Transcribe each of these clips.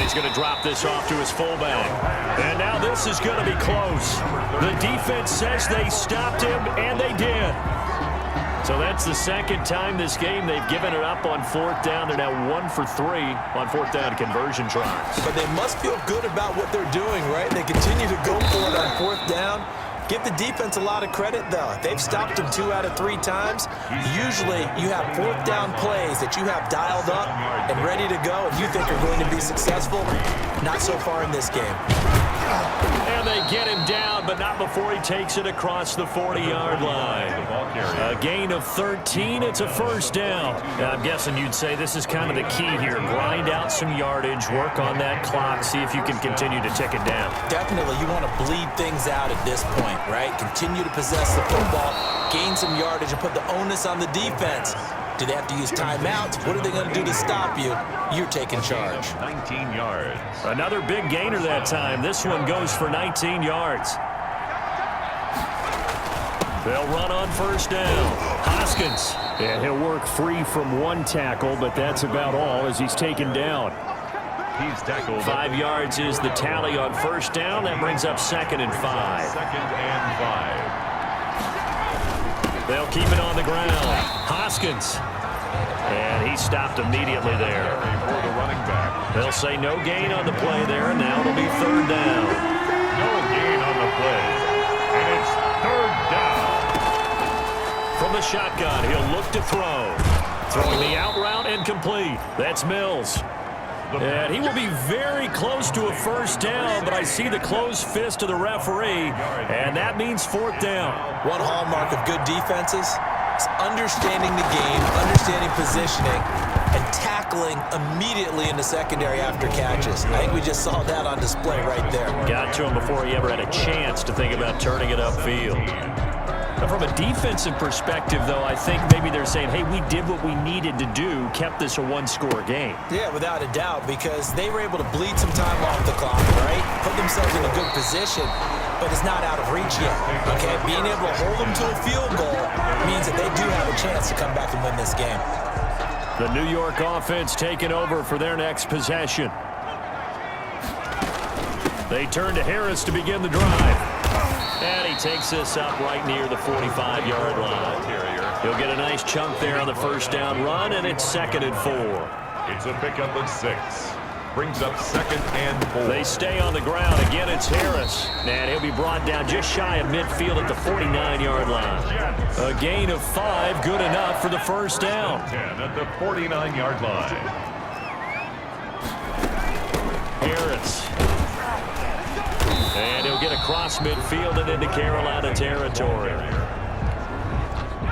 He's going to drop this off to his fullback. And now this is going to be close. The defense says they stopped him, and they did. So that's the second time this game they've given it up on fourth down. They're now 1 for 3 on fourth down conversion tries. But they must feel good about what they're doing, right? They continue to go for it on fourth down. Give the defense a lot of credit, though. They've stopped them 2 out of 3 times. Usually, you have fourth down plays that you have dialed up and ready to go, and you think are going to be successful. Not so far in this game. And they get him down, but not before he takes it across the 40-yard line. A gain of 13. It's a first down. Now, I'm guessing you'd say this is kind of the key here. Grind out some yardage, work on that clock, see if you can continue to tick it down. Definitely. You want to bleed things out at this point, right? Continue to possess the football, gain some yardage, and put the onus on the defense. Do they have to use timeouts? What are they going to do to stop you? You're taking charge. 19 yards. Another big gainer that time. This one goes for 19 yards. They'll run on first down. Hoskins. And he'll work free from one tackle, but that's about all as he's taken down. He's tackled. 5 yards is the tally on first down. That brings up 2nd and 5. 2nd and 5. They'll keep it on the ground. Hoskins. And he stopped immediately there. For the running back. They'll say no gain on the play there, and now it'll be 3rd down. No gain on the play. And it's 3rd down. From the shotgun, he'll look to throw. Throwing the out route and complete. That's Mills. And he will be very close to a first down, but I see the closed fist of the referee, and that means 4th down. One hallmark of good defenses is understanding the game, understanding positioning, and tackling immediately in the secondary after catches. I think we just saw that on display right there. Got to him before he ever had a chance to think about turning it upfield. Now, from a defensive perspective, though, I think maybe they're saying, hey, we did what we needed to do, kept this a one-score game. Yeah, without a doubt, because they were able to bleed some time off the clock, right? Put themselves in a good position, but it's not out of reach yet, okay? Being able to hold them to a field goal means that they do have a chance to come back and win this game. The New York offense taking over for their next possession. They turn to Harris to begin the drive. And he takes this up right near the 45-yard line. He'll get a nice chunk there on the first down run, and it's 2nd and 4. It's a pickup of 6. Brings up 2nd and 4. They stay on the ground. Again, it's Harris. And he'll be brought down just shy of midfield at the 49-yard line. A gain of 5, good enough for the first down. 10 at the 49-yard line. Harris. And he'll get across midfield and into Carolina territory.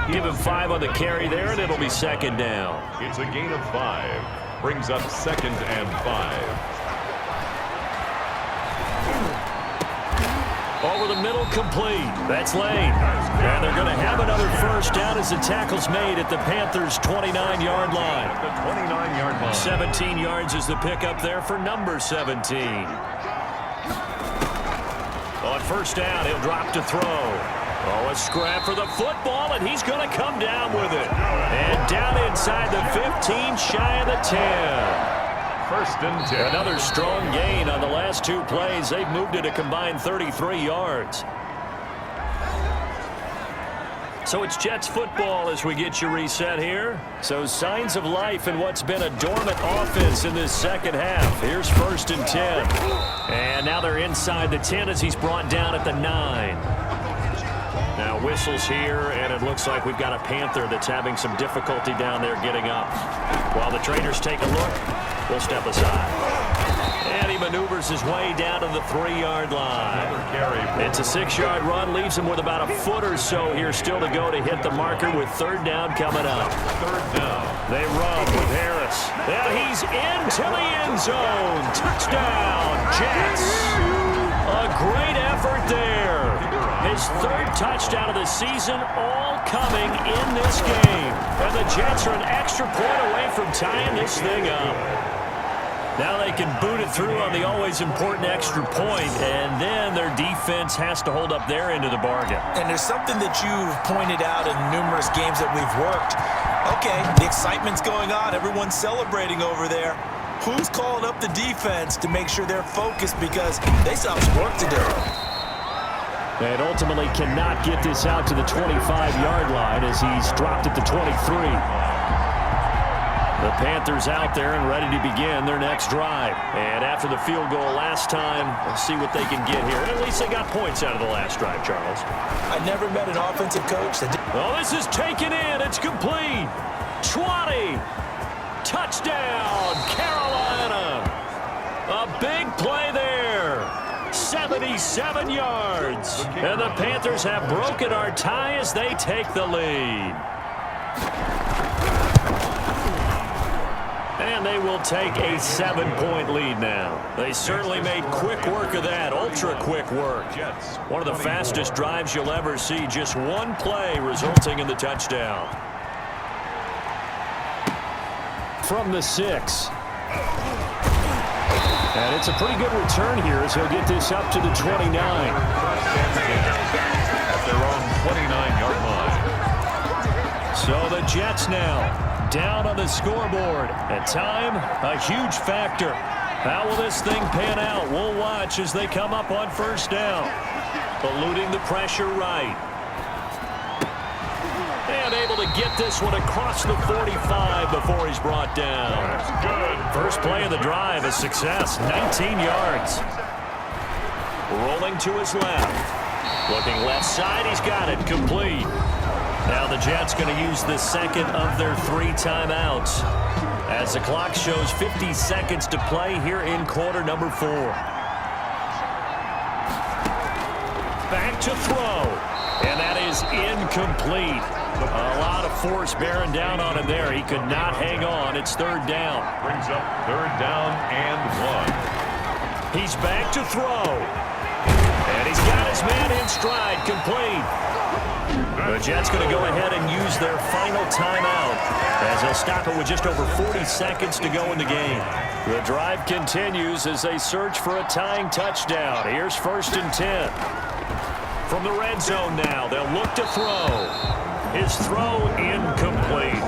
Give him 5 on the carry there, and it'll be 2nd down. It's a gain of 5. Brings up 2nd and 5. Over the middle, complete. That's Lane. And they're going to have another first down as the tackle's made at the Panthers' 29-yard line. The 29-yard line. 17 yards is the pickup there for number 17. On first down, he'll drop to throw. Oh, a scrap for the football, and he's going to come down with it. And down inside the 15, shy of the 10. 1st and 10. Another strong gain on the last 2 plays. They've moved it a combined 33 yards. So it's Jets football as we get you reset here. So signs of life in what's been a dormant offense in this second half. Here's 1st and 10. And now they're inside the 10 as he's brought down at the 9. Now whistles here, and it looks like we've got a Panther that's having some difficulty down there getting up. While the trainers take a look, we'll step aside. And he maneuvers his way down to the 3-yard line. It's a 6-yard run, leaves him with about a foot or so here still to go to hit the marker with 3rd down coming up. 3rd down. They run with Harris. And he's into the end zone. Touchdown, Jets. A great effort there. His 3rd touchdown of the season, all coming in this game. And the Jets are an extra point away from tying this thing up. Now they can boot it through on the always important extra point, and then their defense has to hold up their end of the bargain. And there's something that you've pointed out in numerous games that we've worked. Okay, the excitement's going on. Everyone's celebrating over there. Who's calling up the defense to make sure they're focused because they still have some work to do? And ultimately cannot get this out to the 25-yard line as he's dropped at the 23. The Panthers out there and ready to begin their next drive. And after the field goal last time, we'll see what they can get here. And at least they got points out of the last drive, Charles. I never met an offensive coach that did. Oh, this is taken in. It's complete. 20. Touchdown, Carolina. A big play there. 77 yards. And the Panthers have broken our tie as they take the lead. And they will take a 7-point lead now. They certainly made quick work of that, ultra-quick work. One of the fastest drives you'll ever see, just one play resulting in the touchdown. From the 6. And it's a pretty good return here as he'll get this up to the 29. At their own 29-yard line. So the Jets now down on the scoreboard. And time, a huge factor. How will this thing pan out? We'll watch as they come up on first down. Eluding the pressure right. And able to get this one across the 45 before he's brought down. That's good. First play of the drive, a success, 19 yards. Rolling to his left. Looking left side, he's got it, complete. Now the Jets going to use the second of their 3 timeouts as the clock shows 50 seconds to play here in quarter number 4. Back to throw, and that is incomplete. A lot of force bearing down on him there. He could not hang on. It's third down. Brings up third down and 1. He's back to throw. And he's got his man in stride, complete. The Jets going to go ahead and use their final timeout as they'll stop it with just over 40 seconds to go in the game. The drive continues as they search for a tying touchdown. Here's first and 10. From the red zone now, they'll look to throw. His throw incomplete.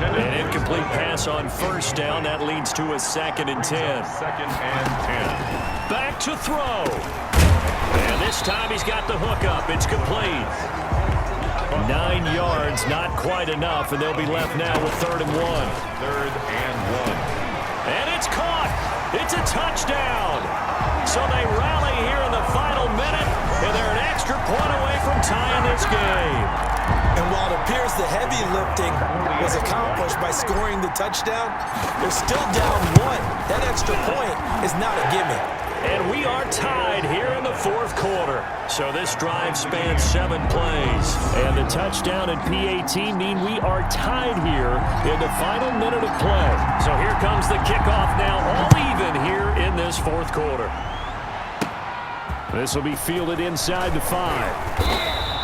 An incomplete pass on first down. That leads to a second and 10. Second and 10. Back to throw. And this time he's got the hook up. It's complete. 9 yards, not quite enough, and they'll be left now with third and 1. Third and 1. And it's caught. It's a touchdown. So they rally here in the final minute, and they're an extra point away from tying this game. And while it appears the heavy lifting was accomplished by scoring the touchdown, they're still down 1. That extra point is not a gimme. And we are tied here in the fourth quarter. So this drive spans 7 plays. And the touchdown and PAT mean we are tied here in the final minute of play. So here comes the kickoff now, all even here in this fourth quarter. This will be fielded inside the 5.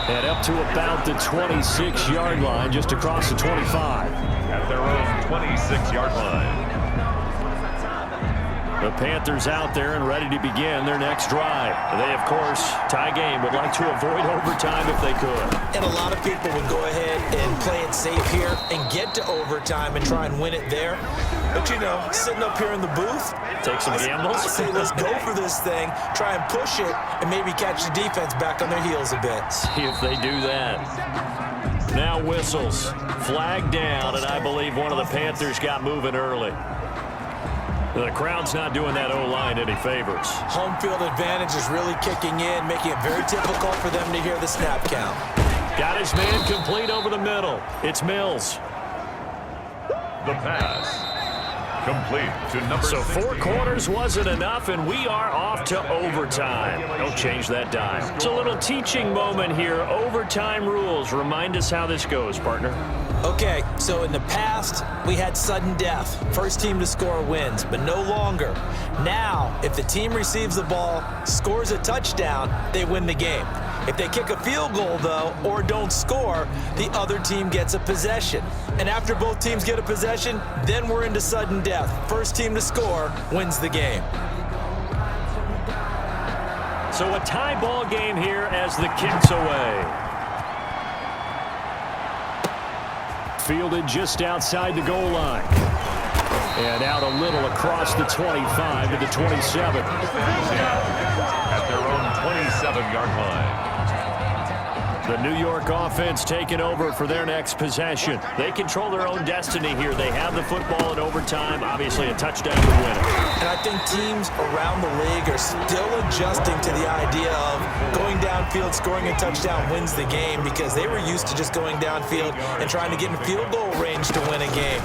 And up to about the 26-yard line, just across the 25. At their own 26-yard line. The Panthers out there and ready to begin their next drive. They, of course, tie game, would like to avoid overtime if they could. And a lot of people would go ahead and play it safe here and get to overtime and try and win it there. But, you know, sitting up here in the booth, take some gambles. I say let's go for this thing, try and push it, and maybe catch the defense back on their heels a bit. See if they do that. Now whistles. Flag down, and I believe one of the Panthers got moving early. The crowd's not doing that O-line any favors. Home field advantage is really kicking in, making it very difficult for them to hear the snap count. Got his man complete over the middle. It's Mills. The pass. Complete to number 4 16. quarters wasn't enough, and we are off to overtime. Don't change that dime. It's a little teaching moment here. Overtime rules. Remind us how this goes, partner. Okay, so in the past, we had sudden death. First team to score wins, but no longer. Now, if the team receives the ball, scores a touchdown, they win the game. If they kick a field goal, though, or don't score, the other team gets a possession. And after both teams get a possession, then we're into sudden death. First team to score wins the game. So a tie ball game here as the kick's away. Fielded just outside the goal line. And out a little across the 25 to the 27. At their own 27-yard line. The New York offense taking over for their next possession. They control their own destiny here. They have the football in overtime. Obviously, a touchdown to win it. And I think teams around the league are still adjusting to the idea of going downfield, scoring a touchdown wins the game, because they were used to just going downfield and trying to get in field goal range to win a game.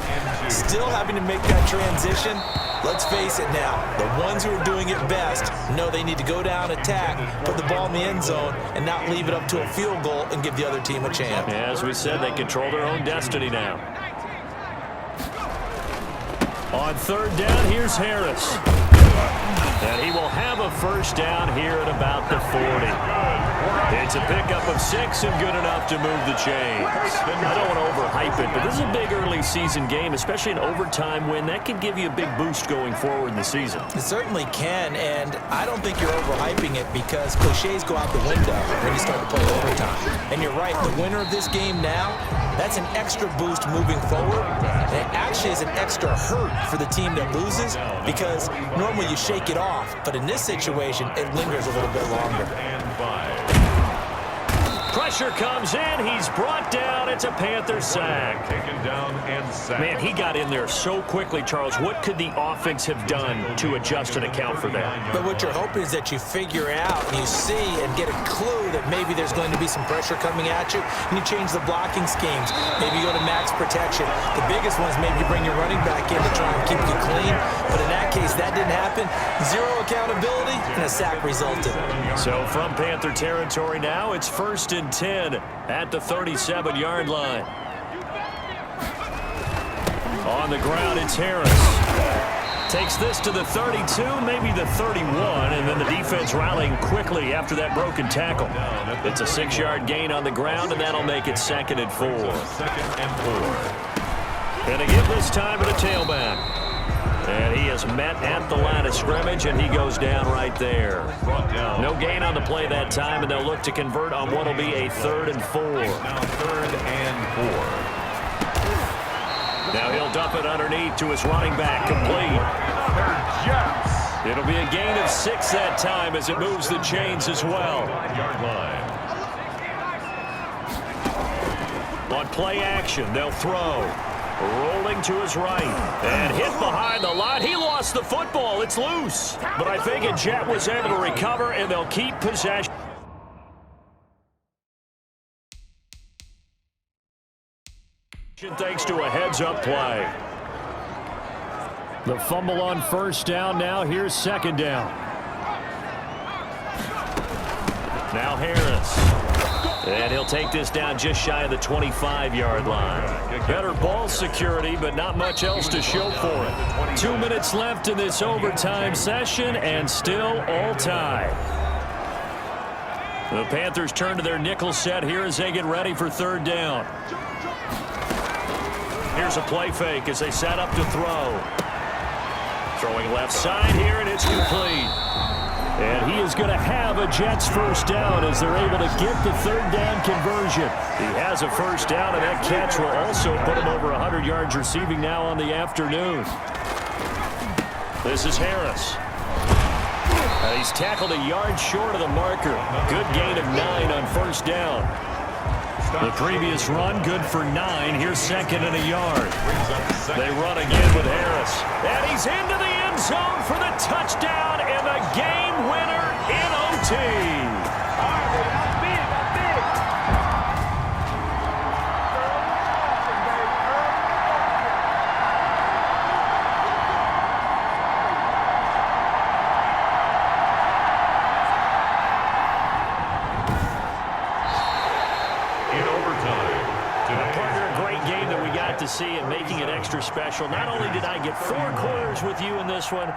Still having to make that transition. Let's face it now, the ones who are doing it best know they need to go down, attack, put the ball in the end zone, and not leave it up to a field goal and give the other team a chance. As we said, they control their own destiny now. On third down, here's Harris. And he will have a first down here at about the 40. It's a pickup of 6 and good enough to move the chains. I don't want to overhype it, but this is a big early season game, especially an overtime win. That can give you a big boost going forward in the season. It certainly can, and I don't think you're overhyping it, because cliches go out the window when you start to play overtime. And you're right, the winner of this game now, that's an extra boost moving forward. And it actually is an extra hurt for the team that loses, because normally you shake it off, but in this situation, it lingers a little bit longer. Pressure comes in. He's brought down. It's a Panther sack. Taken down and sacked. Man, he got in there so quickly, Charles. What could the offense have done to adjust and account for that? But what you're hoping is that you figure out, and you see and get a clue that maybe there's going to be some pressure coming at you, and you change the blocking schemes. Maybe you go to max protection. The biggest one is maybe you bring your running back in to try and keep you clean. But in that case, that didn't happen. Zero accountability, and a sack resulted. So from Panther territory now, it's 1st and 10 at the 37-yard line. On the ground, it's Harris. Takes this to the 32, maybe the 31, and then the defense rallying quickly after that broken tackle. It's a 6-yard gain on the ground, and that'll make it 2nd and 4. 2nd and 4. And again this time at a tailback. And he is met at the line of scrimmage, and he goes down right there. No gain on the play that time, and they'll look to convert on what will be a 3rd and 4. Now 3rd and 4. Now he'll dump it underneath to his running back, complete. It'll be a gain of 6 that time as it moves the chains as well. Yard line. On play action, they'll throw. Rolling to his right and hit behind the line. He lost the football. It's loose. But I think Jet was able to recover, and they'll keep possession. Thanks to a heads-up play. The fumble on 1st down. Now here's 2nd down. Now Harris. And he'll take this down just shy of the 25-yard line. Better ball security, but not much else to show for it. 2 minutes left in this overtime session, and still all tied. The Panthers turn to their nickel set here as they get ready for 3rd down. Here's a play fake as they set up to throw. Throwing left side here, and it's complete. And he is going to have a Jets 1st down as they're able to get the 3rd down conversion. He has a 1st down, and that catch will also put him over 100 yards receiving now on the afternoon. This is Harris. He's tackled a yard short of the marker. Good gain of 9 on 1st down. The previous run, good for 9. Here's 2nd and a yard. They run again with Harris. And he's into the end zone for the touchdown and the game winner in OT. To see and making it extra special. Not only did I get 4 quarters with you in this one,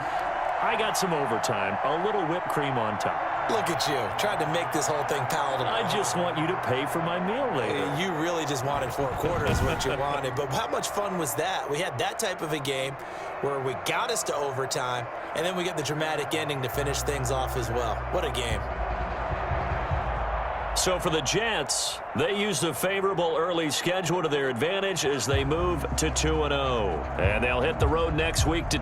I got some overtime, a little whipped cream on top. Look at you, trying to make this whole thing palatable. I just want you to pay for my meal later. You really just wanted 4 quarters, what you wanted. But how much fun was that? We had that type of a game where we got us to overtime, and then we get the dramatic ending to finish things off as well. What a game. So for the Jets, they use the favorable early schedule to their advantage as they move to 2-0. And they'll hit the road next week to